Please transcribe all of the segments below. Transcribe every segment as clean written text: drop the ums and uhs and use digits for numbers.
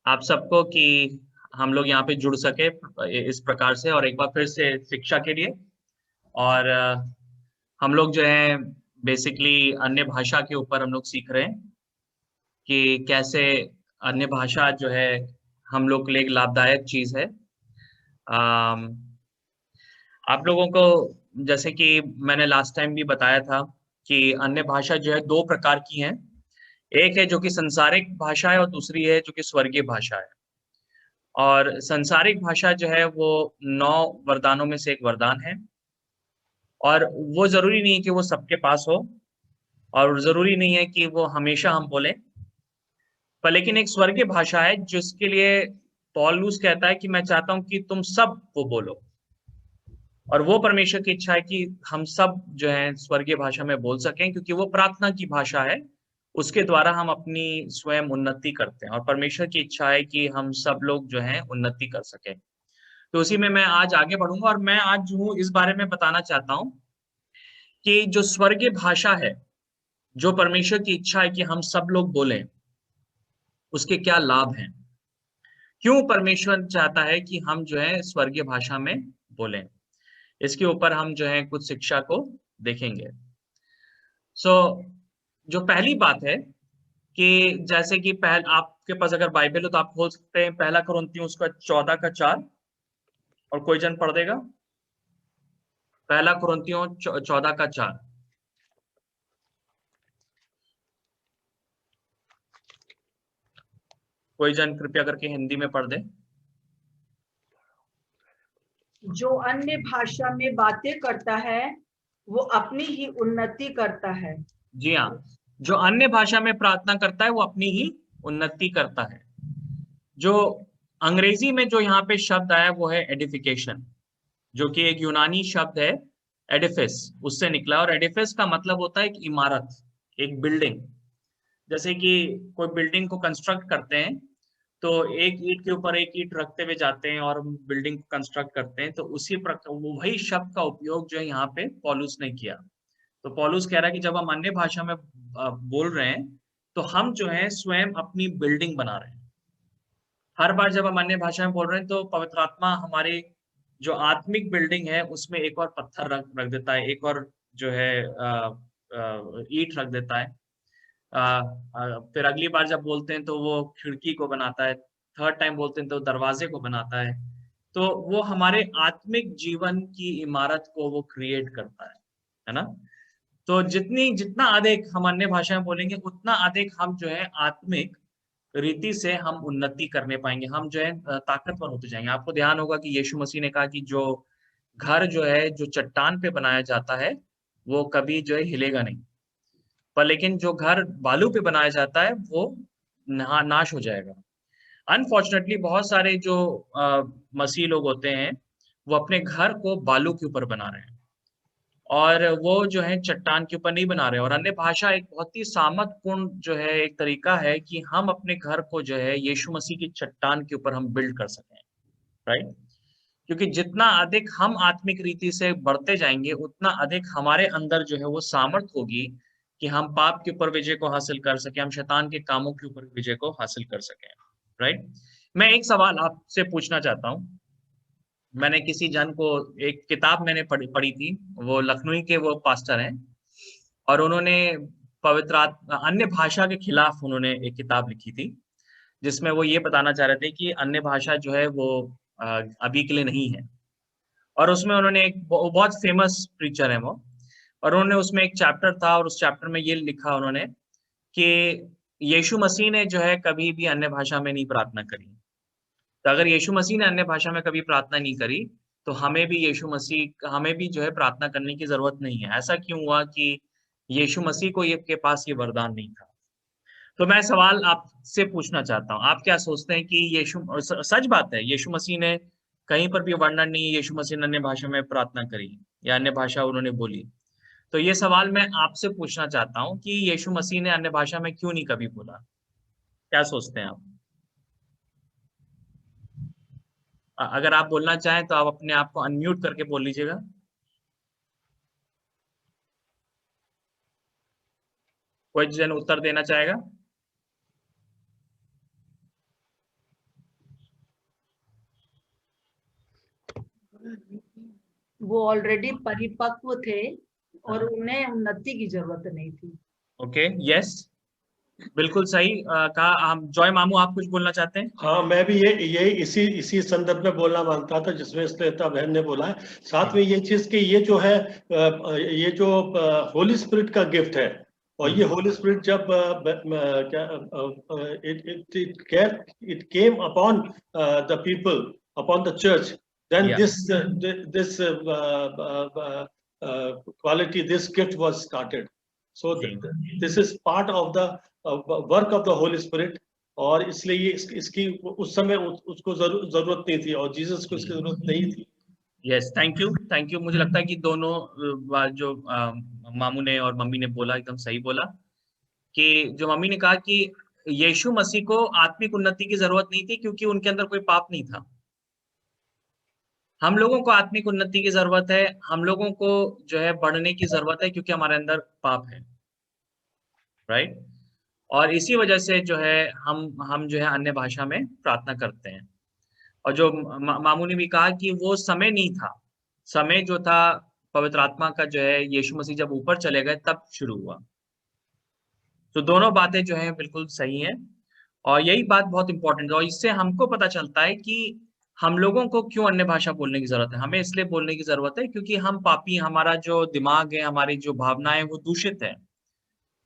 आप सबको कि हम लोग यहाँ पे जुड़ सके इस प्रकार से, और एक बार फिर से शिक्षा के लिए। और हम लोग जो है बेसिकली अन्य भाषा के ऊपर हम लोग सीख रहे हैं कि कैसे अन्य भाषा जो है हम लोग के लिए एक लाभदायक चीज है। अम, आप लोगों को जैसे कि मैंने लास्ट टाइम भी बताया था कि अन्य भाषा जो है दो प्रकार की हैं। एक है जो कि संसारिक भाषा है और दूसरी है जो कि स्वर्गीय भाषा है। और संसारिक भाषा जो है वो 9 वरदानों में से एक वरदान है, और वो ज़रूरी नहीं है कि वो सबके पास हो, और ज़रूरी नहीं है कि वो हमेशा हम बोलें। पर लेकिन एक स्वर्गीय भाषा है जिसके लिए पौलुस कहता है कि मैं चाहता हूँ कि तुम सब वो बोलो। और वो परमेश्वर की इच्छा है कि हम सब जो है स्वर्गीय भाषा में बोल सकें, क्योंकि वो प्रार्थना की भाषा है। उसके द्वारा हम अपनी स्वयं उन्नति करते हैं, और परमेश्वर की इच्छा है कि हम सब लोग जो हैं उन्नति कर सकें। तो उसी में मैं आज आगे बढ़ूंगा, और मैं आज जो हूँ इस बारे में बताना चाहता हूँ कि जो स्वर्गीय भाषा है, जो परमेश्वर की इच्छा है कि हम सब लोग बोलें, उसके क्या लाभ हैं। क्यों परमेश्वर चाहता है कि हम जो है स्वर्गीय भाषा में बोलें, इसके ऊपर हम जो है कुछ शिक्षा को देखेंगे। सो जो पहली बात है कि जैसे कि आपके पास अगर बाइबल हो तो आप खोल सकते हैं पहला कुरिन्थियों उसका 14 का 4। और कोई जन पढ़ देगा पहला कुरिन्थियों 14 का 4। कोई जन कृपया करके हिंदी में पढ़ दे। जो अन्य भाषा में बातें करता है वो अपनी ही उन्नति करता है। जी हाँ, जो अन्य भाषा में प्रार्थना करता है वो अपनी ही उन्नति करता है। जो अंग्रेजी में जो यहाँ पे शब्द आया वो है एडिफिकेशन, जो कि एक यूनानी शब्द है एडिफिस, उससे निकला। और एडिफिस का मतलब होता है एक इमारत, एक बिल्डिंग। जैसे कि कोई बिल्डिंग को कंस्ट्रक्ट करते हैं तो एक ईंट के ऊपर एक ईंट रखते हुए जाते हैं और बिल्डिंग को कंस्ट्रक्ट करते हैं, तो उसी प्रकार वही शब्द का उपयोग जो है यहाँ पे पौलुस ने किया। तो पौलुस कह रहा है कि जब हम अन्य भाषा में बोल रहे हैं तो हम जो है स्वयं अपनी बिल्डिंग बना रहे हैं। हर बार जब हम अन्य भाषा में बोल रहे हैं तो पवित्र आत्मा हमारी जो आत्मिक बिल्डिंग है उसमें एक और पत्थर रख देता है, एक और जो है ईंट रख देता है। फिर अगली बार जब बोलते हैं तो वो खिड़की को बनाता है, थर्ड टाइम बोलते हैं तो दरवाजे को बनाता है। तो वो हमारे आत्मिक जीवन की इमारत को वो क्रिएट करता है ना। तो जितना अधिक हम अन्य भाषा में बोलेंगे उतना अधिक हम जो है आत्मिक रीति से हम उन्नति करने पाएंगे, हम जो है ताकतवर होते जाएंगे। आपको ध्यान होगा कि यीशु मसीह ने कहा कि जो घर जो है जो चट्टान पे बनाया जाता है वो कभी जो है हिलेगा नहीं, पर लेकिन जो घर बालू पे बनाया जाता है वो नाश हो जाएगा। अनफॉर्चुनेटली बहुत सारे जो मसीह लोग होते हैं वो अपने घर को बालू के ऊपर बना रहे हैं, और वो जो है चट्टान के ऊपर नहीं बना रहे हैं। और अन्य भाषा एक बहुत ही सामर्थ्यपूर्ण जो है एक तरीका है कि हम अपने घर को जो है यीशु मसीह की चट्टान के ऊपर हम बिल्ड कर सकें, राइट। क्योंकि जितना अधिक हम आत्मिक रीति से बढ़ते जाएंगे उतना अधिक हमारे अंदर जो है वो सामर्थ होगी कि हम पाप के ऊपर विजय को हासिल कर सकें, हम शैतान के कामों के ऊपर विजय को हासिल कर सकें, राइट। मैं एक सवाल आपसे पूछना चाहता हूँ। मैंने किसी जन को एक किताब मैंने पढ़ी थी, वो लखनऊ के वो पास्टर हैं, और उन्होंने अन्य भाषा के खिलाफ उन्होंने एक किताब लिखी थी, जिसमें वो ये बताना चाह रहे थे कि अन्य भाषा जो है वो अभी के लिए नहीं है। और उसमें उन्होंने वो बहुत फेमस प्रीचर है वो, और उन्होंने उसमें एक चैप्टर था और उस चैप्टर में ये लिखा उन्होंने कि यीशु मसीह ने जो है कभी भी अन्य भाषा में नहीं प्रार्थना करी। तो अगर यीशु मसीह ने अन्य भाषा में कभी प्रार्थना नहीं करी तो हमें भी जो है प्रार्थना करने की जरूरत नहीं है। ऐसा क्यों हुआ कि यीशु मसीह को ये के पास ये वरदान नहीं था। तो मैं सवाल आपसे पूछना चाहता हूँ, आप क्या सोचते हैं कि सच बात है यीशु मसीह ने कहीं पर भी वर्णन नहीं है यीशु मसीह ने अन्य भाषा में प्रार्थना करी या अन्य भाषा उन्होंने बोली। तो ये सवाल मैं आपसे पूछना चाहता हूँ कि यीशु मसीह ने अन्य भाषा में क्यों नहीं कभी बोला। क्या सोचते हैं आप? अगर आप बोलना चाहें तो आप अपने आप को अनम्यूट करके बोल लीजिएगा। कोई जन उत्तर देना चाहेगा? वो ऑलरेडी परिपक्व थे और उन्हें उन्नति की जरूरत नहीं थी। ओके, यस, बिल्कुल सही कहा। हम जॉय मामू, आप कुछ बोलना चाहते हैं? हाँ, मैं भी ये इसी इसी संदर्भ में बोलना मांगता था जिसमें श्वेता बहन ने बोला है। साथ में ये चीज कि ये जो है ये जो होली स्पिरिट का गिफ्ट है, और ये होली स्पिरिट जब it came upon the people, upon the church, then Yeah. this quality, this gift was started. So this is part of the work of the Holy Spirit, और इसलिए ये इसकी उस समय उसको जरूरत नहीं थी और जीसस को इसकी जरूरत नहीं थी। Yes, thank you. मुझे लगता है कि दोनों बात जो मामू ने और मम्मी ने बोला एकदम सही बोला, कि जो मम्मी ने कहा कि यीशु मसीह को आत्मिक उन्नति की जरूरत नहीं थी क्योंकि उनके अंदर कोई पाप नहीं था। हम लोगों को आत्मिक उन्नति की जरूरत है, हम लोगों को जो है बढ़ने की जरूरत है क्योंकि हमारे अंदर पाप है, राइट? और इसी वजह से जो है हम जो है अन्य भाषा में प्रार्थना करते हैं। और जो मामू ने भी कहा कि वो समय नहीं था, समय जो था पवित्र आत्मा का जो है यीशु मसीह जब ऊपर चले गए तब शुरू हुआ। तो दोनों बातें जो हैं बिल्कुल सही हैं, और यही बात बहुत इंपॉर्टेंट है। और इससे हमको पता चलता है कि हम लोगों को क्यों अन्य भाषा बोलने की जरूरत है। हमें इसलिए बोलने की जरूरत है क्योंकि हम पापी, हमारा जो दिमाग है, हमारी जो भावनाएं वो दूषित है।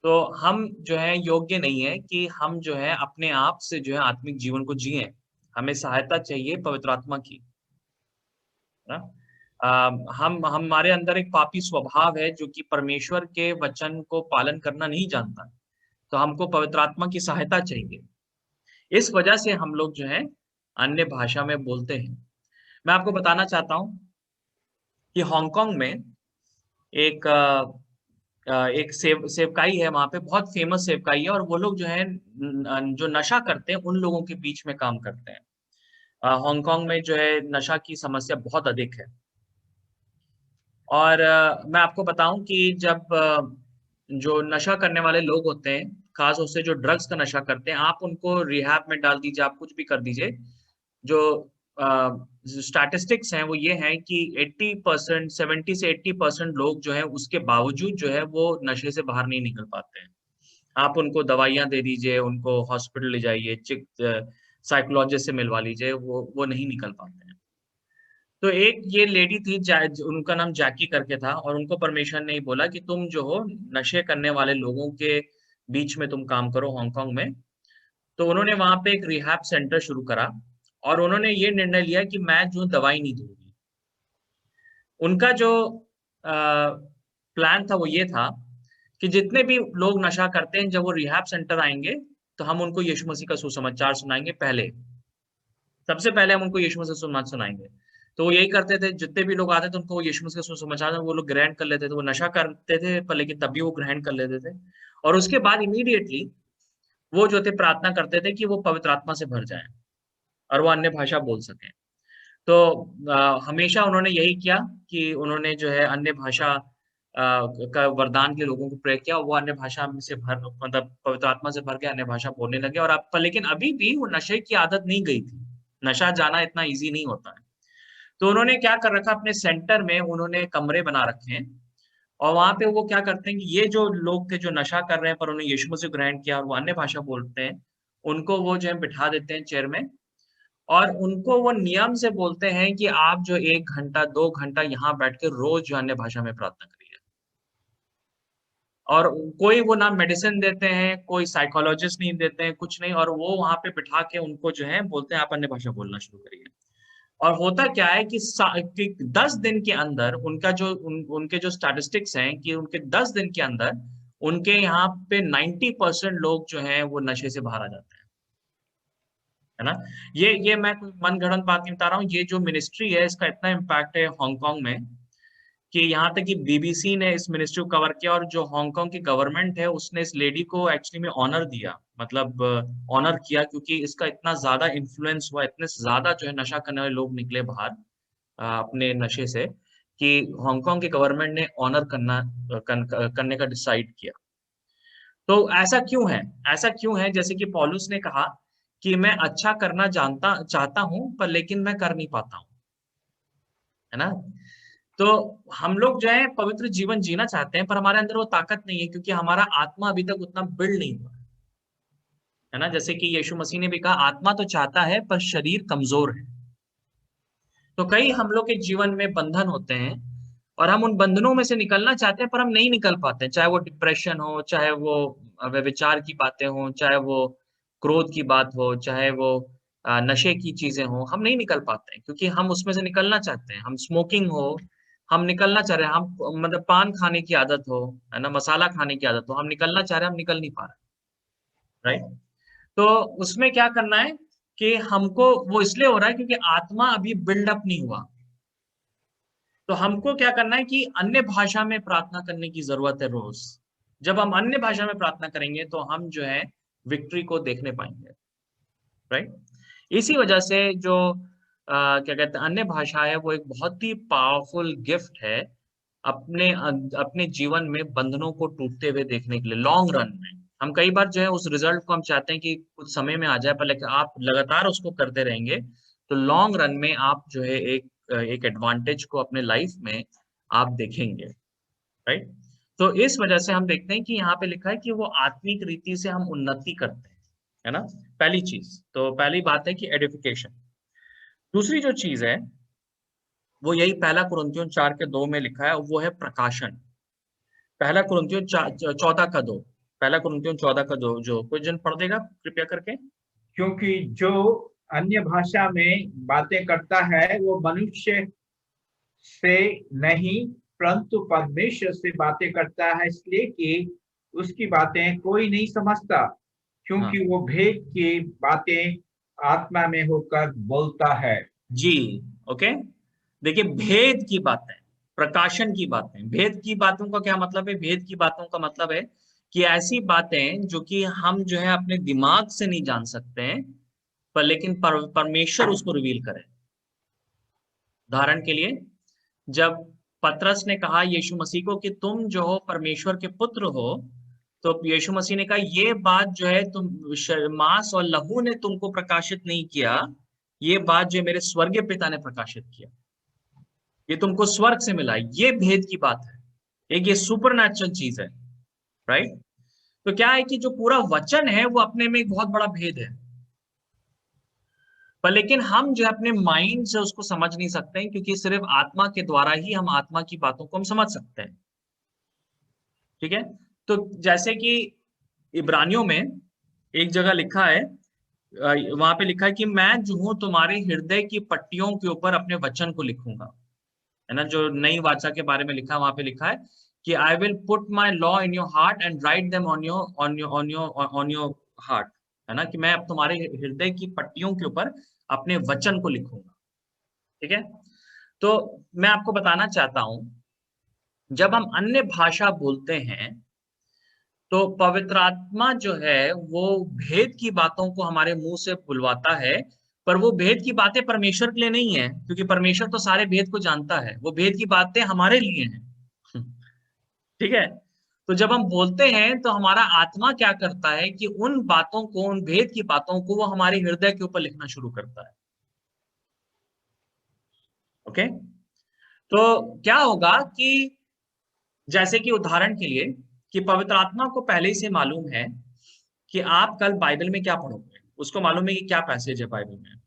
तो हम जो है योग्य नहीं है कि हम जो है अपने आप से जो है आत्मिक जीवन को जिए। हमें सहायता चाहिए पवित्र आत्मा की, है ना? हमारे अंदर एक पापी स्वभाव है जो कि परमेश्वर के वचन को पालन करना नहीं जानता। तो हमको पवित्र आत्मा की सहायता चाहिए। इस वजह से हम लोग जो है अन्य भाषा में बोलते हैं। मैं आपको बताना चाहता हूँ कि हांगकांग में एक सेवकाई है, वहाँ पे बहुत फेमस सेवकाई है, और वो लोग जो है जो नशा करते हैं उन लोगों के बीच में काम करते हैं। हांगकांग में जो है नशा की समस्या बहुत अधिक है। और मैं आपको बताऊं कि जब जो नशा करने वाले लोग होते हैं, खास तौर से जो ड्रग्स का नशा करते हैं, आप उनको रिहैब में डाल दीजिए, आप कुछ भी कर दीजिए, जो स्टैटिस्टिक्स हैं वो ये हैं कि 80%, 70 से 80% लोग जो है उसके बावजूद जो है वो नशे से बाहर नहीं निकल पाते हैं। आप उनको दवाइयाँ दे दीजिए, उनको हॉस्पिटल ले जाइए, साइकोलॉजिस्ट से मिलवा लीजिए, वो नहीं निकल पाते हैं। तो एक ये लेडी थी, उनका नाम जैकी करके था, और उनको परमेश्वर ने बोला कि तुम जो हो नशे करने वाले लोगों के बीच में तुम काम करो हांगकांग में। तो उन्होंने वहां पे एक रिहैब सेंटर शुरू करा, और उन्होंने ये निर्णय लिया कि मैं जो दवाई नहीं दूंगी। उनका जो प्लान था वो ये था कि जितने भी लोग नशा करते हैं, जब वो रिहैब सेंटर आएंगे तो हम उनको यीशु मसीह का सुसमाचार सुनाएंगे। सबसे पहले हम उनको यीशु मसीह का सुसमाचार सुनाएंगे। तो वो यही करते थे, जितने भी लोग आते थे उनको यीशु मसीह का सुसमाचार वो लोग ग्रहण कर लेते थे। वो नशा करते थे पर लेकिन तब भी वो ग्रहण कर लेते थे, और उसके बाद इमीडिएटली वो जो थे प्रार्थना करते थे कि वो पवित्र आत्मा से भर जाए और वो अन्य भाषा बोल सकें। तो हमेशा उन्होंने यही किया कि उन्होंने जो है अन्य भाषा का वरदान के लोगों को प्रे किया, और वो अन्य भाषा में से मतलब पवित्र आत्मा से भर के अन्य भाषा बोलने लगे। और लेकिन अभी भी वो नशे की आदत नहीं गई थी। नशा जाना इतना ईजी नहीं होता है। तो उन्होंने क्या कर रखा, अपने सेंटर में उन्होंने कमरे बना रखे हैं, और वहां पे वो क्या करते हैं कि ये जो लोग थे जो नशा कर रहे हैं पर उन्होंने यीशु मसीह ग्रहण किया और वो अन्य भाषा बोलते हैं, उनको वो जो है बिठा देते हैं चेयर में, और उनको वो नियम से बोलते हैं कि आप जो 1 घंटा 2 घंटा यहाँ बैठ के रोज जो अन्य भाषा में प्रार्थना करिए। और कोई वो ना मेडिसिन देते हैं, कोई साइकोलॉजिस्ट नहीं देते हैं, कुछ नहीं, और वो वहां पे बिठा के उनको जो है बोलते हैं आप अन्य भाषा बोलना शुरू करिए। और होता क्या है कि 10 दिन के अंदर उनका जो उनके जो स्टैटिस्टिक्स हैं कि उनके 10 दिन के अंदर उनके यहाँ पे 90% लोग जो हैं वो नशे से बाहर आ जाते हैं, है ना? ये मैं कोई मनगढ़ंत बात नहीं बता रहा हूँ। ये जो मिनिस्ट्री है इसका इतना इम्पैक्ट है हांगकांग में कि यहाँ तक कि बीबीसी ने इस मिनिस्ट्री को कवर किया, और जो हांगकांग की गवर्नमेंट है उसने इस लेडी को एक्चुअली में ऑनर दिया, मतलब ऑनर किया, क्योंकि इसका इतना ज्यादा इन्फ्लुएंस हुआ, इतने ज्यादा जो है नशा करने वाले लोग निकले बाहर अपने नशे से, कि हांगकांग की गवर्नमेंट ने ऑनर करने का डिसाइड किया। तो ऐसा क्यों है? जैसे कि पौलुस ने कहा कि मैं अच्छा करना चाहता हूं पर लेकिन मैं कर नहीं पाता हूं, है है ना। तो हम लोग जो है पवित्र जीवन जीना चाहते हैं, पर हमारे अंदर वो ताकत नहीं है, क्योंकि हमारा आत्मा अभी तक उतना बिल्ड नहीं हुआ है ना। जैसे कि यीशु मसीह ने भी कहा, आत्मा तो चाहता है पर शरीर कमजोर है। तो कई हम लोग के जीवन में बंधन होते हैं और हम उन बंधनों में से निकलना चाहते हैं, पर हम नहीं निकल पाते हैं। चाहे वो डिप्रेशन हो, चाहे वो व्यभिचार की बातें हो, चाहे वो क्रोध की बात हो, चाहे वो नशे की चीजें हो, हम नहीं निकल पाते हैं क्योंकि हम उसमें से निकलना चाहते हैं। हम स्मोकिंग हो, हम निकलना चाह रहे हैं, हम मतलब पान खाने की आदत हो, है ना, मसाला खाने की आदत हो, हम निकलना चाह रहे हैं, हम निकल नहीं पा रहे, राइट। तो उसमें क्या करना है कि हमको वो इसलिए हो रहा है क्योंकि आत्मा अभी बिल्डअप नहीं हुआ। तो हमको क्या करना है कि अन्य भाषा में प्रार्थना करने की जरूरत है रोज। जब हम अन्य भाषा में प्रार्थना करेंगे तो हम जो है विक्ट्री को देखने पाएंगे, राइट। इसी वजह से जो क्या कहते हैं अन्य भाषा है, वो एक बहुत ही पावरफुल गिफ्ट है अपने अपने जीवन में बंधनों को टूटते हुए देखने के लिए लॉन्ग रन में। हम कई बार जो है उस रिजल्ट को हम चाहते हैं कि कुछ समय में आ जाए, पर लेकिन आप लगातार उसको करते रहेंगे तो लॉन्ग रन में आप जो है एक एडवांटेज को अपने लाइफ में आप देखेंगे, राइट। तो इस वजह से हम देखते हैं कि यहाँ पे लिखा है कि वो आत्मिक रीति से हम उन्नति करते हैं, है ना। पहली चीज तो पहली बात है कि एडिफिकेशन। दूसरी जो चीज है वो यही पहला कुरिन्थियों 4:2 में लिखा है, वो है प्रकाशन। पहला कुरिन्थियों 14:2, पहला कुरिन्थियों 14:2, जो कोई जन पढ़ देगा कृपया करके। क्योंकि जो अन्य भाषा में बातें करता है वो मनुष्य से नहीं परंतु परमेश्वर से बातें करता है, इसलिए कि उसकी बातें कोई नहीं समझता, क्योंकि वो भेद की बातें आत्मा में होकर बोलता है। जी, ओके। देखिए, भेद की बातें, प्रकाशन की बातें, भेद की बातों का क्या मतलब है? भेद की बातों का मतलब है कि ऐसी बातें जो कि हम जो है अपने दिमाग से नहीं जान सकते हैं, पर लेकिन परमेश्वर उसको रिवील करे। उदाहरण के लिए, जब पतरस ने कहा यीशु मसीह को कि तुम जो हो परमेश्वर के पुत्र हो, तो यीशु मसीह ने कहा ये बात जो है तुम मांस और लहू ने तुमको प्रकाशित नहीं किया, ये बात जो मेरे स्वर्गीय पिता ने प्रकाशित किया, ये तुमको स्वर्ग से मिला। ये भेद की बात है, एक ये सुपरनैचुरल चीज है, राइट। तो क्या है कि जो पूरा वचन है वो अपने में एक बहुत बड़ा भेद है, पर लेकिन हम जो है अपने माइंड से उसको समझ नहीं सकते हैं, क्योंकि सिर्फ आत्मा के द्वारा ही हम आत्मा की बातों को हम समझ सकते हैं, ठीक है। तो जैसे कि इब्रानियों में एक जगह लिखा है, वहां पे लिखा है कि मैं जो हूं तुम्हारे हृदय की पट्टियों के ऊपर अपने वचन को लिखूंगा, है ना। जो नई वाचा के बारे में लिखा है, वहां पे लिखा है कि I will put my law in your heart and write them on your heart, है ना, कि मैं अब तुम्हारे हृदय की पट्टियों के ऊपर अपने वचन को लिखूंगा, ठीक है। तो मैं आपको बताना चाहता हूं, जब हम अन्य भाषा बोलते हैं तो पवित्र आत्मा जो है वो भेद की बातों को हमारे मुंह से बुलवाता है, पर वो भेद की बातें परमेश्वर के लिए नहीं है, क्योंकि परमेश्वर तो सारे भेद को जानता है। वो भेद की बातें हमारे लिए हैं ठीक है। तो जब हम बोलते हैं तो हमारा आत्मा क्या करता है कि उन बातों को, उन भेद की बातों को वो हमारे हृदय के ऊपर लिखना शुरू करता है, ओके। तो क्या होगा कि जैसे कि उदाहरण के लिए कि पवित्र आत्मा को पहले ही से मालूम है कि आप कल बाइबल में क्या पढ़ोगे, उसको मालूम है कि क्या पैसेज है बाइबल में।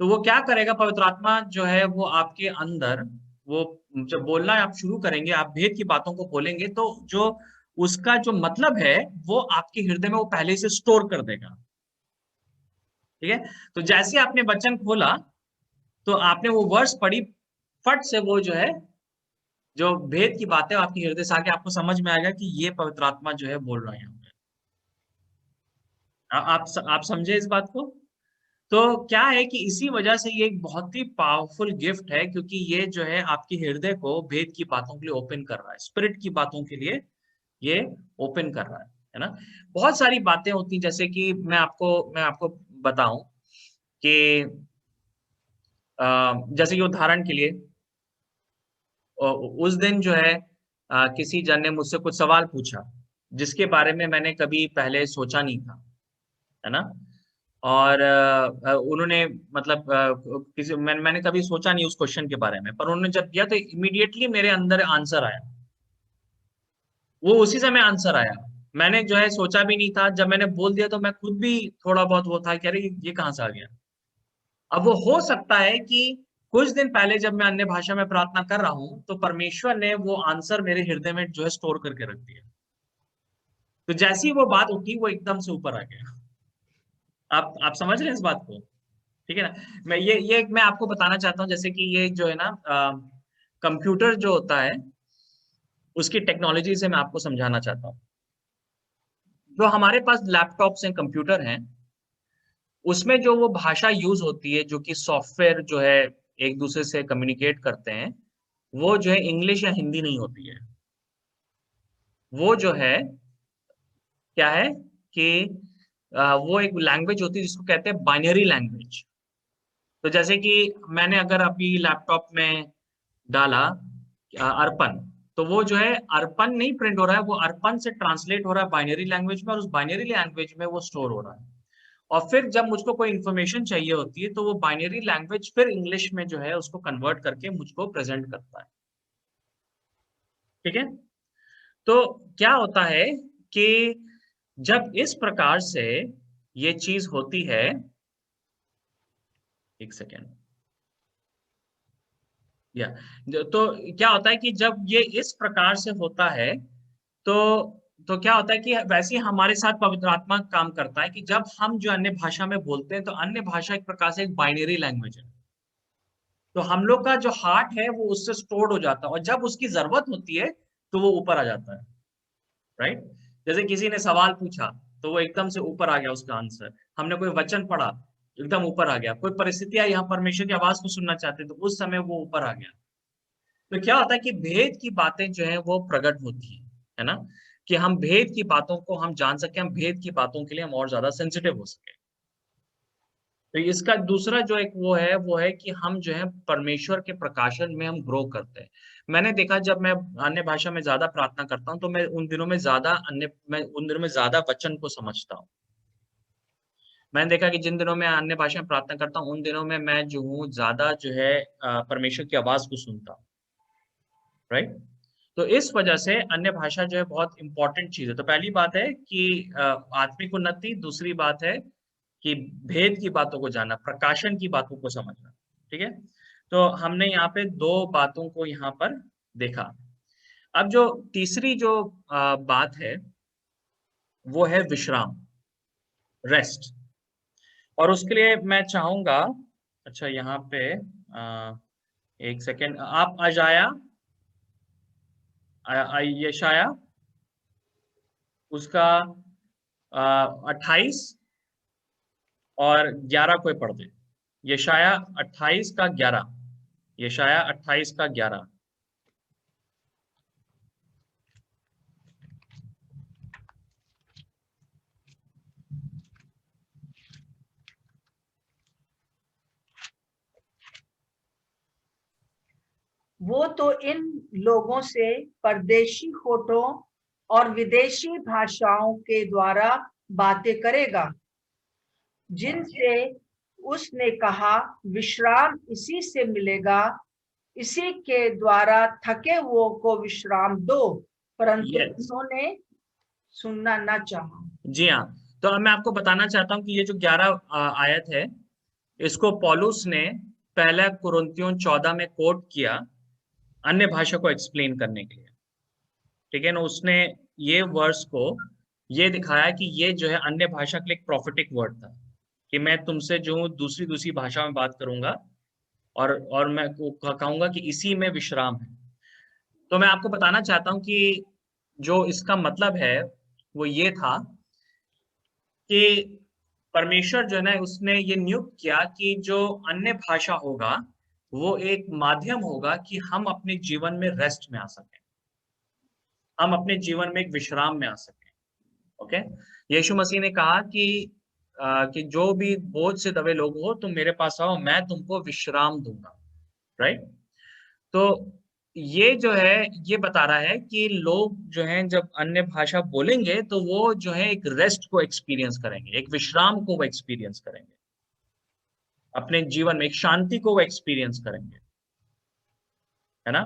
तो वो क्या करेगा, पवित्र आत्मा जो है वो आपके अंदर, वो जब बोलना आप शुरू करेंगे, आप भेद की बातों को बोलेंगे, तो जो उसका जो मतलब है वो आपके हृदय में वो पहले से स्टोर कर देगा, ठीक है। तो जैसे आपने वचन खोला तो आपने वो वर्ष पढ़ी, फट से वो जो है जो भेद की बातें आपके हृदय से आके आपको समझ में आएगा कि ये पवित्र आत्मा जो है बोल रहा है यहाँ पे। आप समझे इस बात को। तो क्या है कि इसी वजह से ये एक बहुत ही पावरफुल गिफ्ट है, क्योंकि ये जो है आपके हृदय को भेद की बातों के लिए ओपन कर रहा है, स्पिरिट की बातों के लिए ये ओपन कर रहा है ना। बहुत सारी बातें होती हैं, जैसे कि मैं आपको बताऊं कि जैसे कि उदाहरण के लिए उस दिन जो है किसी जन ने मुझसे कुछ सवाल पूछा जिसके बारे में मैंने कभी पहले सोचा नहीं था, है ना। और उन्होंने मतलब किसी मैंने कभी सोचा नहीं उस क्वेश्चन के बारे में, पर उन्होंने जब दिया तो इमीडिएटली मेरे अंदर आंसर आया, वो उसी समय आंसर आया। मैंने जो है सोचा भी नहीं था, जब मैंने बोल दिया तो मैं खुद भी थोड़ा बहुत वो था कि अरे ये कहाँ से आ गया। अब वो हो सकता है कि कुछ दिन पहले जब मैं अन्य भाषा में प्रार्थना कर रहा हूँ तो परमेश्वर ने वो आंसर मेरे हृदय में जो है स्टोर करके रख दिया, तो जैसी वो बात उठी वो एकदम से ऊपर आ गया। आप समझ रहे हैं इस बात को, ठीक है ना। मैं ये मैं आपको बताना चाहता हूँ, जैसे कि ये जो है ना कंप्यूटर जो होता है उसकी टेक्नोलॉजी से मैं आपको समझाना चाहता हूँ। जो हमारे पास लैपटॉप्स हैं, कंप्यूटर हैं, उसमें जो वो भाषा यूज होती है, जो कि सॉफ्टवेयर जो है एक दूसरे से कम्युनिकेट करते हैं, वो जो है इंग्लिश या हिंदी नहीं होती है। वो जो है क्या है कि वो एक लैंग्वेज होती है जिसको कहते हैं बाइनरी लैंग्वेज। तो जैसे कि मैंने अगर अभी लैपटॉप में डाला अर्पण, तो वो जो है अर्पण नहीं प्रिंट हो रहा है, वो अर्पण से ट्रांसलेट हो रहा है बाइनरी लैंग्वेज में, और उस बाइनरी लैंग्वेज में वो स्टोर हो रहा है। और फिर जब मुझको कोई इन्फॉर्मेशन चाहिए होती है तो वो बाइनरी लैंग्वेज फिर इंग्लिश में जो है उसको कन्वर्ट करके मुझको प्रेजेंट करता है, ठीक है। तो क्या होता है कि जब इस प्रकार से ये चीज होती है, एक सेकेंड, या तो क्या होता है कि जब ये इस प्रकार से होता है तो क्या होता है कि वैसे ही हमारे साथ पवित्र आत्मा काम करता है कि जब हम जो अन्य भाषा में बोलते हैं तो अन्य भाषा एक प्रकार से एक बाइनरी लैंग्वेज है, तो हम लोग का जो हार्ट है वो उससे स्टोर्ड हो जाता है, और जब उसकी जरूरत होती है तो वो ऊपर आ जाता है, राइट। जैसे किसी ने सवाल पूछा तो वो एकदम से ऊपर आ गया उसका आंसर, हमने कोई वचन पढ़ा एकदम ऊपर आ गया, कोई परिस्थिति आई यहाँ परमेश्वर की आवाज को सुनना चाहते तो उस समय वो ऊपर आ गया। तो क्या होता है कि भेद की बातें जो है वो प्रकट होती है ना, कि हम भेद की बातों को हम जान सके, हम भेद की बातों के लिए हम और ज्यादा सेंसिटिव हो सके। तो इसका दूसरा जो एक वो है कि हम जो है परमेश्वर के प्रकाशन में हम ग्रो करते हैं। मैंने देखा जब मैं अन्य भाषा में ज्यादा प्रार्थना करता हूँ तो मैं उन दिनों में ज्यादा वचन को समझता हूँ। मैंने देखा कि जिन दिनों में अन्य भाषा में प्रार्थना करता हूँ उन दिनों में मैं जो हूँ ज्यादा जो है परमेश्वर की आवाज को सुनता हूँ, राइट। तो इस वजह से अन्य भाषा जो है बहुत इंपॉर्टेंट चीज है। तो पहली बात है कि आत्मिक उन्नति, दूसरी बात है कि भेद की बातों को जानना, प्रकाशन की बातों को समझना, ठीक है। तो हमने यहाँ पे दो बातों को यहाँ पर देखा। अब जो तीसरी जो बात है वो है विश्राम, रेस्ट। और उसके लिए मैं चाहूंगा, अच्छा यहाँ पे एक सेकेंड, आप अजाया यशाया उसका 28 और 11 कोई पढ़ दे। यशाया 28 का 11, यशाया 28 का 11। वो तो इन लोगों से परदेशी होठों और विदेशी भाषाओं के द्वारा बातें करेगा, जिनसे उसने कहा विश्राम इसी से मिलेगा, इसी के द्वारा थके हुओं को विश्राम दो, परंतु Yes. उन्होंने सुनना ना चाहा। जी हाँ, तो अब मैं आपको बताना चाहता हूँ कि ये जो 11 आयत है इसको पौलुस ने पहला कुरिन्थियों 14 में कोट किया अन्य भाषा को एक्सप्लेन करने के लिए, ठीक है ना। उसने ये वर्स को ये दिखाया कि ये जो है अन्य भाषा के लिए एक प्रोफेटिक वर्ड था, कि मैं तुमसे जो दूसरी दूसरी भाषा में बात करूंगा और मैं कहूंगा कि इसी में विश्राम है। तो मैं आपको बताना चाहता हूँ कि जो इसका मतलब है वो ये था कि परमेश्वर जो है ना उसने ये नियुक्त किया कि जो अन्य भाषा होगा वो एक माध्यम होगा कि हम अपने जीवन में रेस्ट में आ सकें, हम अपने जीवन में एक विश्राम में आ सकें। ओके, यीशु मसीह ने कहा कि जो भी बोझ से दबे लोग हो तुम मेरे पास आओ, मैं तुमको विश्राम दूंगा, राइट। तो ये जो है ये बता रहा है कि लोग जो हैं जब अन्य भाषा बोलेंगे तो वो जो है एक रेस्ट को एक्सपीरियंस करेंगे, एक विश्राम को वो एक्सपीरियंस करेंगे अपने जीवन में, एक शांति को वो एक्सपीरियंस करेंगे, है ना।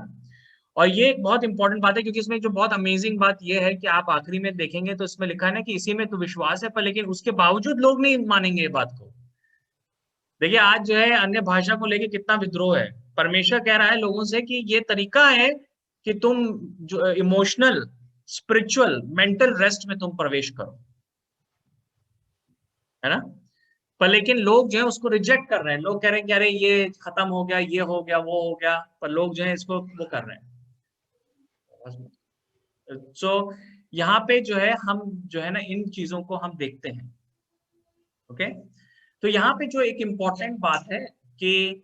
और ये एक बहुत इंपॉर्टेंट बात है क्योंकि इसमें जो बहुत अमेजिंग बात ये है कि आप आखिरी में देखेंगे तो इसमें लिखा है ना कि इसी में तो विश्वास है, पर लेकिन उसके बावजूद लोग नहीं मानेंगे ये बात को। देखिए आज जो है अन्य भाषा को लेके कितना विद्रोह है। परमेश्वर कह रहा है लोगों से कि ये तरीका है कि तुम जो इमोशनल, स्पिरिचुअल, मेंटल रेस्ट में तुम प्रवेश करो, है ना। पर लेकिन लोग जो है उसको रिजेक्ट कर रहे हैं। लोग कह रहे हैं कि अरे ये खत्म हो गया, ये हो गया, वो हो गया, पर लोग जो है इसको वो कर रहे हैं। सो यहाँ पे जो है हम जो है ना इन चीजों को हम देखते हैं। ओके, तो यहाँ पे जो एक इम्पॉर्टेंट बात है कि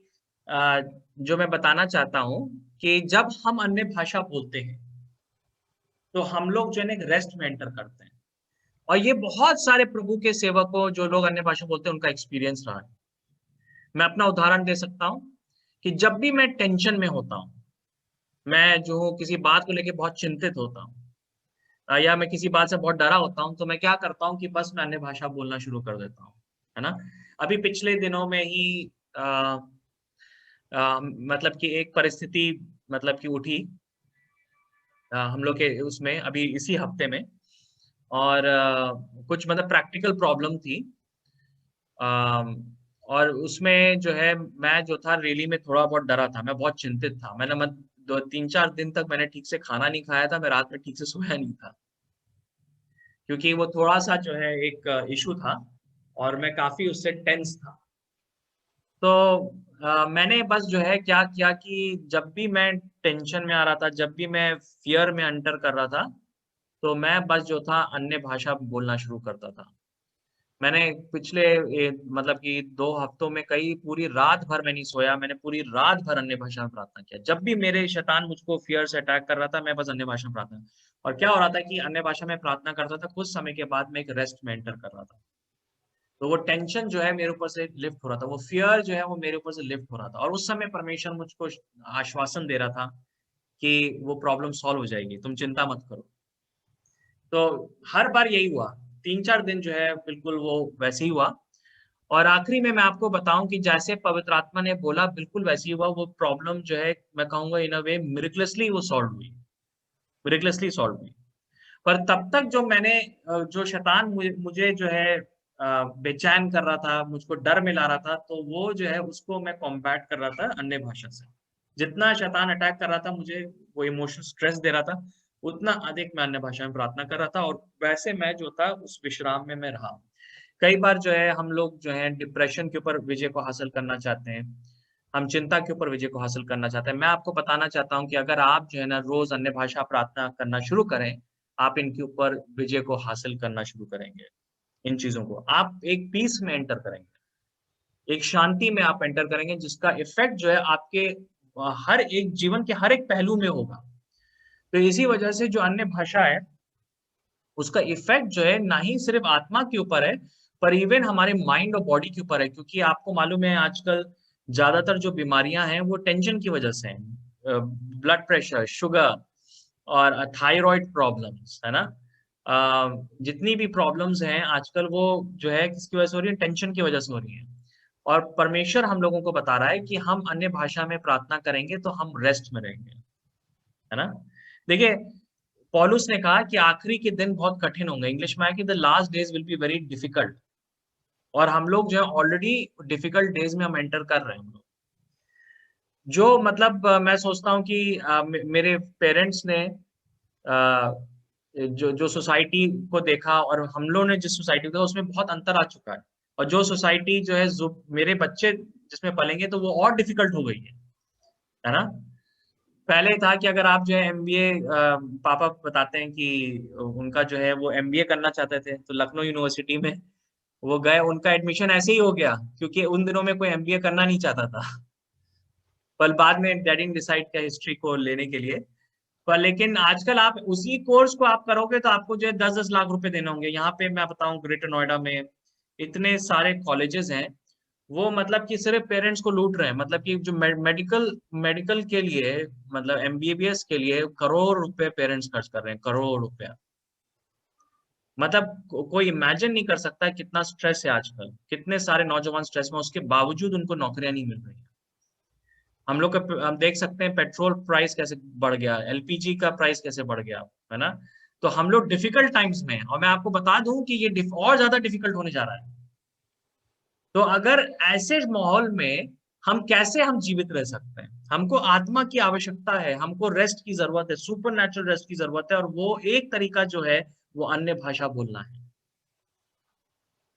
जो मैं बताना चाहता हूँ कि जब हम अन्य भाषा बोलते हैं तो हम लोग जो है ना एक रेस्ट में एंटर करते हैं। और ये बहुत सारे प्रभु के सेवकों जो लोग अन्य भाषा बोलते हैं उनका एक्सपीरियंस रहा है। मैं अपना उदाहरण दे सकता हूँ कि जब भी मैं टेंशन में होता हूँ, मैं जो किसी बात को लेके बहुत चिंतित होता हूँ, या मैं किसी बात से बहुत डरा होता हूँ, तो मैं क्या करता हूँ कि बस मैं अन्य भाषा बोलना शुरू कर देता हूँ, है ना। अभी पिछले दिनों में ही मतलब कि एक परिस्थिति मतलब कि उठी हम लोग के उसमें अभी इसी हफ्ते में, और कुछ मतलब प्रैक्टिकल प्रॉब्लम थी, और उसमें जो है मैं जो था रैली में थोड़ा बहुत डरा था, मैं बहुत चिंतित था। मैंने 2-3-4 दिन तक मैंने ठीक से खाना नहीं खाया था, मैं रात में ठीक से सोया नहीं था क्योंकि वो थोड़ा सा जो है एक इशू था और मैं काफी उससे टेंस था। तो मैंने बस जो है क्या किया कि जब भी मैं टेंशन में आ रहा था, जब भी मैं फियर में एंटर कर रहा था, तो मैं बस जो था अन्य भाषा बोलना शुरू करता था। मैंने पिछले मतलब कि 2 हफ्तों में कई पूरी रात भर मैं नहीं सोया, मैंने पूरी रात भर अन्य भाषा में प्रार्थना किया। जब भी मेरे शैतान मुझको फियर से अटैक कर रहा था, मैं बस अन्य भाषा में प्रार्थना, और क्या हो रहा था कि अन्य भाषा में प्रार्थना करता था, कुछ समय के बाद मैं एक रेस्ट में एंटर कर रहा था। तो वो टेंशन जो है मेरे ऊपर से लिफ्ट हो रहा था, वो फियर जो है वो मेरे ऊपर से लिफ्ट हो रहा था, और उस समय परमेश्वर मुझको आश्वासन दे रहा था कि वो प्रॉब्लम सॉल्व हो जाएगी, तुम चिंता मत करो। तो हर बार यही हुआ, 3-4 दिन जो है बिल्कुल वो वैसे ही हुआ, और आखिरी में मैं आपको बताऊं कि जैसे पवित्र आत्मा ने बोला बिल्कुल वैसे ही हुआ। वो प्रॉब्लम जो है मैं कहूंगा इन अ वे मिरेकलसली वो सॉल्व हुई, मिरेकलसली सॉल्व हुई। पर तब तक जो मैंने जो शैतान मुझे जो है बेचैन कर रहा था, मुझको डर में ला रहा था, तो वो जो है उसको मैं कॉम्बैट कर रहा था अन्य भाषा से। जितना शैतान अटैक कर रहा था मुझे, वो इमोशनल स्ट्रेस दे रहा था, उतना अधिक मैं अन्य भाषा में प्रार्थना कर रहा था, और वैसे मैं जो था उस विश्राम में मैं रहा। कई बार जो है हम लोग जो है डिप्रेशन के ऊपर विजय को हासिल करना चाहते हैं, हम चिंता के ऊपर विजय को हासिल करना चाहते हैं। मैं आपको बताना चाहता हूँ कि अगर आप जो है ना रोज अन्य भाषा प्रार्थना करना शुरू करें, आप इनके ऊपर विजय को हासिल करना शुरू करेंगे। इन चीजों को आप एक पीस में एंटर करेंगे, एक शांति में आप एंटर करेंगे, जिसका इफेक्ट जो है आपके हर एक जीवन के हर एक पहलू में होगा। तो इसी वजह से जो अन्य भाषा है उसका इफेक्ट जो है ना ही सिर्फ आत्मा के ऊपर है, पर इवन हमारे माइंड और बॉडी के ऊपर है, क्योंकि आपको मालूम है आजकल ज्यादातर जो बीमारियां हैं वो टेंशन की वजह से हैं। ब्लड प्रेशर, शुगर और थायराइड प्रॉब्लम्स, है ना। जितनी भी प्रॉब्लम्स हैं आजकल वो जो है किसकी वजह से हो रही है, टेंशन की वजह से हो रही है। और परमेश्वर हम लोगों को बता रहा है कि हम अन्य भाषा में प्रार्थना करेंगे तो हम रेस्ट में रहेंगे, है ना। देखिए पौलुस ने कहा कि आखिरी के दिन बहुत कठिन होंगे। इंग्लिश में है कि the last days will be very difficult, और हम लोग जो है ऑलरेडी डिफिकल्ट डेज में हम एंटर कर रहे हैं। हम लोग जो मतलब मैं सोचता हूँ कि मेरे पेरेंट्स ने जो जो सोसाइटी को देखा और हम लोगों ने जिस सोसाइटी को देखा उसमें बहुत अंतर आ चुका है, और जो सोसाइटी जो है जो मेरे बच्चे जिसमें पलेंगे तो वो और डिफिकल्ट हो गई है ना। पहले था कि अगर आप जो है एमबीए, पापा बताते हैं कि उनका जो है वो एमबीए करना चाहते थे तो लखनऊ यूनिवर्सिटी में वो गए, उनका एडमिशन ऐसे ही हो गया क्योंकि उन दिनों में कोई एमबीए करना नहीं चाहता था। पर बाद में डैडी ने डिसाइड किया हिस्ट्री को लेने के लिए। पर लेकिन आजकल आप उसी कोर्स को आप करोगे तो आपको जो है 10-10 लाख रुपए देने होंगे। यहाँ पे मैं बताऊं ग्रेटर नोएडा में इतने सारे कॉलेजेस हैं, वो मतलब कि सिर्फ पेरेंट्स को लूट रहे हैं, मतलब कि जो मेडिकल के लिए, मतलब एमबीबीएस के लिए करोड़ रुपए पेरेंट्स खर्च कर रहे हैं, करोड़ रुपया। मतलब कोई इमेजिन नहीं कर सकता है कितना स्ट्रेस है आजकल, कितने सारे नौजवान स्ट्रेस में, उसके बावजूद उनको नौकरियां नहीं मिल रही है। हम देख सकते हैं पेट्रोल प्राइस कैसे बढ़ गया, एलपीजी का प्राइस कैसे बढ़ गया, है ना। तो हम लोग डिफिकल्ट टाइम्स में हैं, और मैं आपको बता दूं कि ये और ज्यादा डिफिकल्ट होने जा रहा है। तो अगर ऐसे माहौल में हम कैसे जीवित रह सकते हैं? हमको आत्मा की आवश्यकता है, हमको रेस्ट की जरूरत है, सुपर नेचुरल रेस्ट की जरूरत है, और वो एक तरीका जो है वो अन्य भाषा बोलना है।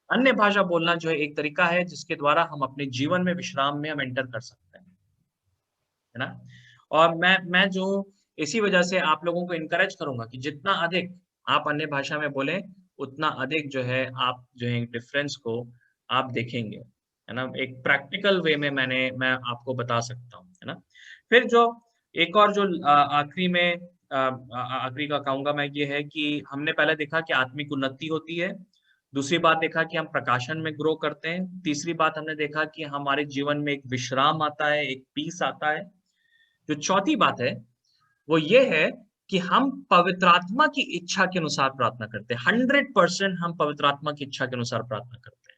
अन्य भाषा बोलना जो है एक तरीका है जिसके द्वारा हम अपने जीवन में विश्राम में हम एंटर कर सकते हैं, है ना। और मैं जो इसी वजह से आप लोगों को इनकरेज करूंगा कि जितना अधिक आप अन्य भाषा में बोलें, उतना अधिक जो है आप जो है डिफरेंस को आप देखेंगे, है ना। एक प्रैक्टिकल वे में मैं आपको बता सकता हूँ, है ना। फिर जो एक और जो आखिरी का कहूंगा मैं, ये है कि हमने पहले देखा कि आत्मिक उन्नति होती है। दूसरी बात देखा कि हम प्रकाशन में ग्रो करते हैं। तीसरी बात हमने देखा कि हमारे जीवन में एक विश्राम आता है, एक पीस आता है। जो चौथी बात है वो ये है कि हम पवित्र आत्मा की इच्छा के अनुसार प्रार्थना करते हैं। 100% हम पवित्र आत्मा की इच्छा के अनुसार प्रार्थना करते हैं।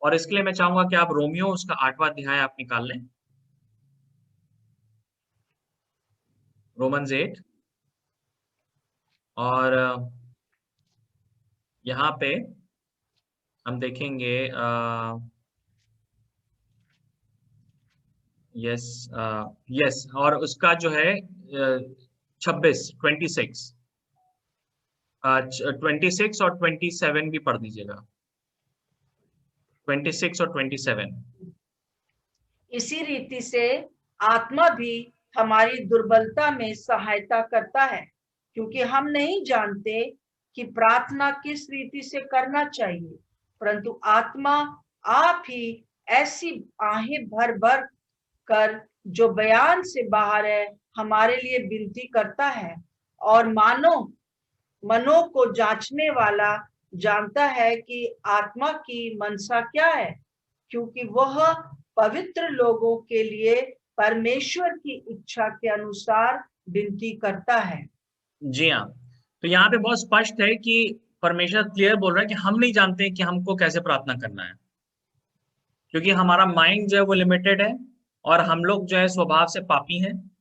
और इसके लिए मैं चाहूंगा कि आप रोमियो उसका 8वां अध्याय आप निकाल लें, रोमन्स 8। और यहाँ पे हम देखेंगे यस, और उसका जो है 26 और 27 भी पढ़ दीजिएगा, 26 और 27। इसी रीति से आत्मा भी हमारी दुर्बलता में सहायता करता है, क्योंकि हम नहीं जानते कि प्रार्थना किस रीति से करना चाहिए, परंतु आत्मा आप ही ऐसी आहें भर भर कर जो बयान से बाहर है हमारे लिए विनती करता है। और मनों को जांचने वाला जानता है कि आत्मा की मनसा क्या है, क्योंकि वह पवित्र लोगों के लिए परमेश्वर की इच्छा के अनुसार विनती करता है। जी हाँ, तो यहाँ पे बहुत स्पष्ट है कि परमेश्वर क्लियर बोल रहा है कि हम नहीं जानते कि हमको कैसे प्रार्थना करना है, क्योंकि हमारा माइंड जो है वो लिमिटेड है, और हम लोग जो है स्वभाव से पापी हैं।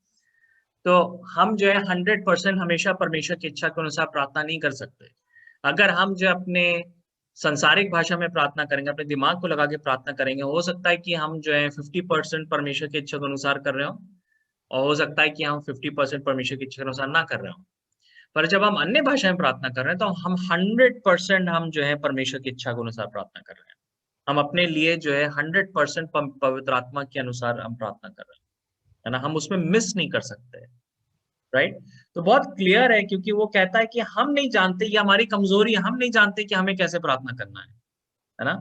तो हम जो है 100% हमेशा परमेश्वर की इच्छा के अनुसार प्रार्थना नहीं कर सकते। अगर हम जो अपने संसारिक भाषा में प्रार्थना करेंगे, अपने दिमाग को लगा के प्रार्थना करेंगे, हो सकता है कि हम जो है 50% परमेश्वर की इच्छा के अनुसार कर रहे हो, और हो सकता है कि हम 50% परमेश्वर की इच्छा के अनुसार ना कर रहे हो। पर जब हम अन्य भाषा में प्रार्थना कर रहे हैं, तो हम 100% हम जो है परमेश्वर की इच्छा के अनुसार प्रार्थना कर रहे हैं। हम अपने लिए जो है 100% पवित्र आत्मा के अनुसार हम प्रार्थना कर रहे हैं, है ना। हम उसमें मिस नहीं कर सकते, राइट। तो बहुत क्लियर है, क्योंकि वो कहता है कि हम नहीं जानते, ये हमारी कमजोरी है, हम नहीं जानते कि हमें कैसे प्रार्थना करना है ना।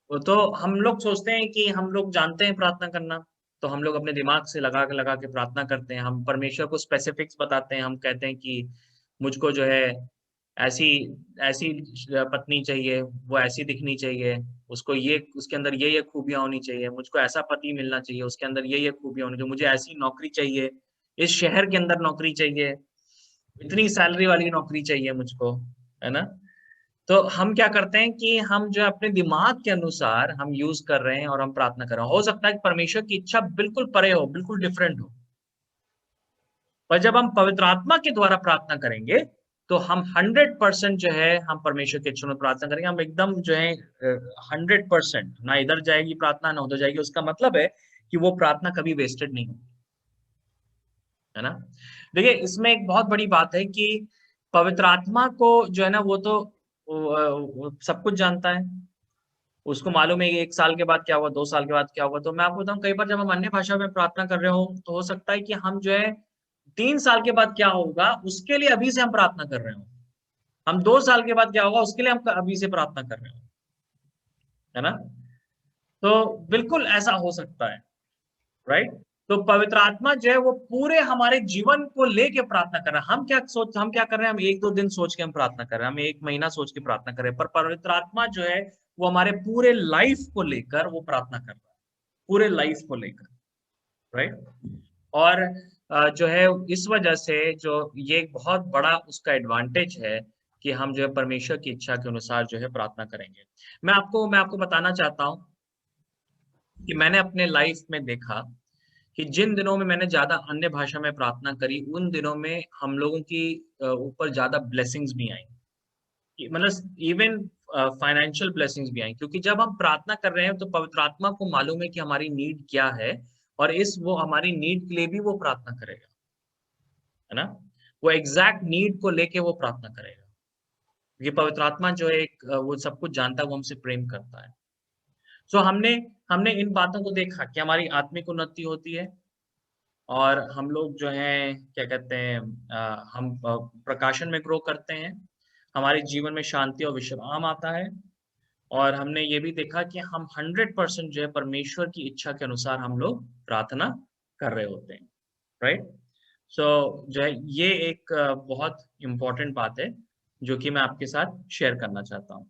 तो हम लोग सोचते हैं कि हम लोग जानते हैं प्रार्थना करना, तो हम लोग अपने दिमाग से लगा के प्रार्थना करते हैं। हम परमेश्वर को स्पेसिफिक्स बताते हैं, हम कहते हैं कि मुझको जो है ऐसी ऐसी पत्नी चाहिए, वो ऐसी दिखनी चाहिए, उसको ये, उसके अंदर ये खूबियां होनी चाहिए, मुझको ऐसा पति मिलना चाहिए, उसके अंदर ये खूबियां होनी चाहिए, मुझे ऐसी नौकरी चाहिए, इस शहर के अंदर नौकरी चाहिए, इतनी सैलरी वाली नौकरी चाहिए मुझको, है ना। तो हम क्या करते हैं कि हम जो अपने दिमाग के अनुसार हम यूज कर रहे हैं और हम प्रार्थना कर रहे हैं। हो सकता है कि परमेश्वर की इच्छा बिल्कुल परे हो, बिल्कुल डिफरेंट हो, पर जब हम पवित्र आत्मा के द्वारा प्रार्थना करेंगे, तो हम 100% जो है हम परमेश्वर के इच्छा में प्रार्थना करेंगे। हम एकदम जो है 100%, ना इधर जाएगी प्रार्थना ना उधर जाएगी। उसका मतलब है कि वो प्रार्थना कभी वेस्टेड नहीं होगी, है ना। देखिए, इसमें एक बहुत बड़ी बात है कि पवित्र आत्मा को जो है ना, वो तो वो सब कुछ जानता है। उसको मालूम है 1 साल के बाद क्या हुआ, 2 साल के बाद क्या हुआ। तो मैं आपको बताऊं, कई बार जब हम अन्य भाषा में प्रार्थना कर रहे हो, तो हो सकता है कि हम जो है 3 साल के बाद क्या होगा उसके लिए अभी से हम प्रार्थना कर रहे हो, हम 2 साल के बाद क्या होगा उसके लिए हम अभी से प्रार्थना कर रहे हो, है ना। तो बिल्कुल ऐसा हो सकता है, राइट। तो पवित्र आत्मा जो है वो पूरे हमारे जीवन को लेके प्रार्थना कर रहा है। हम क्या कर रहे हैं, हम 1-2 दिन सोच के हम प्रार्थना कर रहे हैं, हम 1 महीना सोच के प्रार्थना कर रहे हैं, पर पवित्र आत्मा जो है वो हमारे पूरे लाइफ को लेकर वो प्रार्थना कर रहा है, पूरे लाइफ को लेकर, राइट। और जो है इस वजह से जो ये एक बहुत बड़ा उसका एडवांटेज है कि हम जो है परमेश्वर की इच्छा के अनुसार जो है प्रार्थना करेंगे। मैं आपको बताना चाहता हूँ कि मैंने अपने लाइफ में देखा कि जिन दिनों में मैंने ज्यादा अन्य भाषा में प्रार्थना करी, उन दिनों में हम लोगों की ऊपर ज्यादा ब्लेसिंग्स भी आई, मतलब इवन फाइनेंशियल ब्लेसिंग्स भी आई, क्योंकि जब हम प्रार्थना कर रहे हैं तो पवित्र आत्मा को मालूम है कि हमारी नीड क्या है, और वो हमारी नीड के लिए भी वो प्रार्थना करेगा, है ना। वो एग्जैक्ट नीड को लेके वो प्रार्थना करेगा, क्योंकि पवित्र आत्मा जो है वो सब कुछ जानता है, वो हमसे प्रेम करता है। सो हमने इन बातों को देखा कि हमारी आत्मिक उन्नति होती है, और हम लोग जो है क्या कहते हैं, हम प्रकाशन में ग्रो करते हैं, हमारे जीवन में शांति और विश्राम आता है, और हमने ये भी देखा कि हम 100% जो है परमेश्वर की इच्छा के अनुसार हम लोग प्रार्थना कर रहे होते हैं, राइट। सो जो है ये एक बहुत इम्पोर्टेंट बात है जो कि मैं आपके साथ शेयर करना चाहता हूँ।